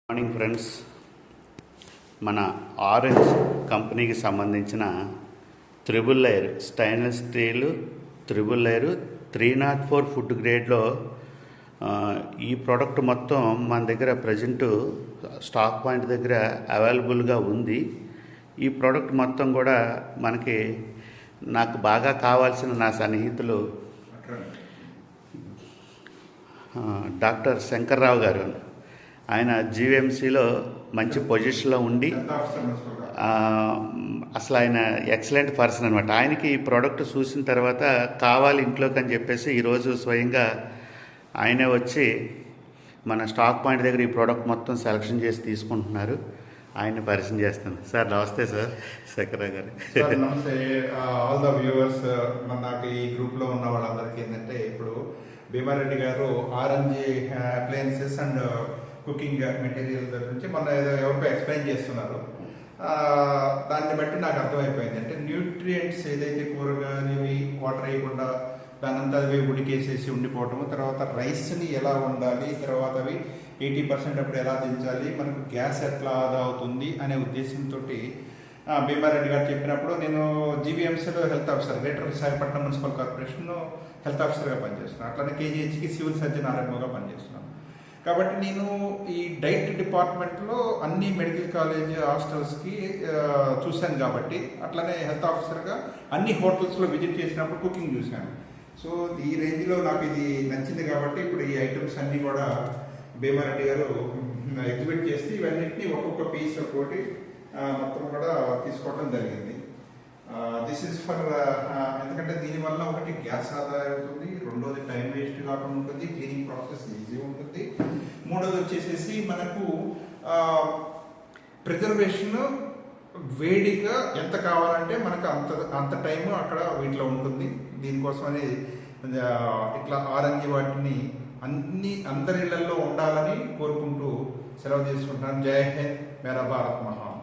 Morning friends, మన orange కంపెనీకి సంబంధించిన triple layer stainless steel triple layer 304 food గ్రేడ్లో ఈ ప్రోడక్ట్ మొత్తం మన దగ్గర ప్రజెంట్ స్టాక్ పాయింట్ దగ్గర అవైలబుల్గా ఉంది. ఈ ప్రోడక్ట్ మొత్తం కూడా నాకు బాగా కావాల్సిన నా సన్నిహితులు డాక్టర్ శంకర్రావు గారు. ఆయన జీవీఎంసీలో మంచి పొజిషన్లో ఉండి అసలు ఆయన ఎక్సలెంట్ పర్సన్ అనమాట. ఆయనకి ఈ ప్రోడక్ట్ చూసిన తర్వాత కావాలి ఇంట్లోకి అని చెప్పేసి ఈరోజు స్వయంగా ఆయనే వచ్చి మన స్టాక్ పాయింట్ దగ్గర ఈ ప్రోడక్ట్ మొత్తం సెలెక్షన్ చేసి తీసుకుంటున్నారు. ఆయన్ని పరిచయం చేస్తాను. సార్ నమస్తే. సార్ శంకర్రావు గారు. నమస్తే. ఆల్ ద వ్యూవర్స్, నాకు ఈ గ్రూప్లో ఉన్న వాళ్ళందరికీ ఏంటంటే, ఇప్పుడు భీమారెడ్డి గారు orange appliances and cooking material గురించి మొన్న ఎవరికో ఎక్స్ప్లెయిన్ చేస్తున్నారు. దాన్ని బట్టి నాకు అర్థమైపోయింది. అంటే న్యూట్రియంట్స్ ఏదైతే కూరగాయలు వాటర్ వేయకుండా దానంతా అవి ఉడికేసేసి ఉండిపోవటము, తర్వాత రైస్ని ఎలా వండాలి, తర్వాత అవి 80% అప్పుడు ఎలా దించాలి, మనకు గ్యాస్ ఎట్లా ఆదా అవుతుంది అనే ఉద్దేశంతో భీమారెడ్డి గారు చెప్పినప్పుడు నేను జీవీఎంసీలో health officer, greater Visakhapatnam municipal కార్పొరేషన్లో హెల్త్ ఆఫీసర్గా పనిచేస్తున్నాను. అట్లనే కేజీహెచ్కి సివిల్ సర్జన్ ఆర్ఎంఓగా పనిచేస్తున్నాను. కాబట్టి నేను ఈ డైట్ డిపార్ట్మెంట్లో అన్ని మెడికల్ కాలేజ్ హాస్టల్స్కి చూశాను. కాబట్టి అట్లనే హెల్త్ ఆఫీసర్గా అన్ని హోటల్స్లో విజిట్ చేసినప్పుడు కుకింగ్ చూశాను. సో ఈ రేంజ్లో నాకు ఇది నచ్చింది. కాబట్టి ఇప్పుడు ఈ ఐటమ్స్ అన్నీ కూడా భీమారెడ్డి గారు ఎగ్జిబిట్ చేసి ఇవన్నింటినీ ఒక్కొక్క పీస్ ఒకటి మొత్తం కూడా తీసుకోవడం జరిగింది. దిస్ ఈజ్ ఫర్ ఎందుకంటే దీనివల్ల ఒకటి గ్యాస్ ఆదా అవుతుంది, రెండోది టైం వేస్ట్ కాకుండా ఉంటుంది, క్లీనింగ్ ప్రాసెస్ ఈజీ ఉంటుంది, మూడోది వచ్చేసేసి మనకు ప్రిజర్వేషన్ వేడిగా ఎంత కావాలంటే మనకు అంత టైము అక్కడ వీటిలో ఉంటుంది. దీనికోసమని ఇట్లా ఆరెంజ్ వాటిని అందరి ఇళ్లలో ఉండాలని కోరుకుంటూ సెలవు తీసుకుంటాను. జై హింద్, మేరా భారత్ మహాన్.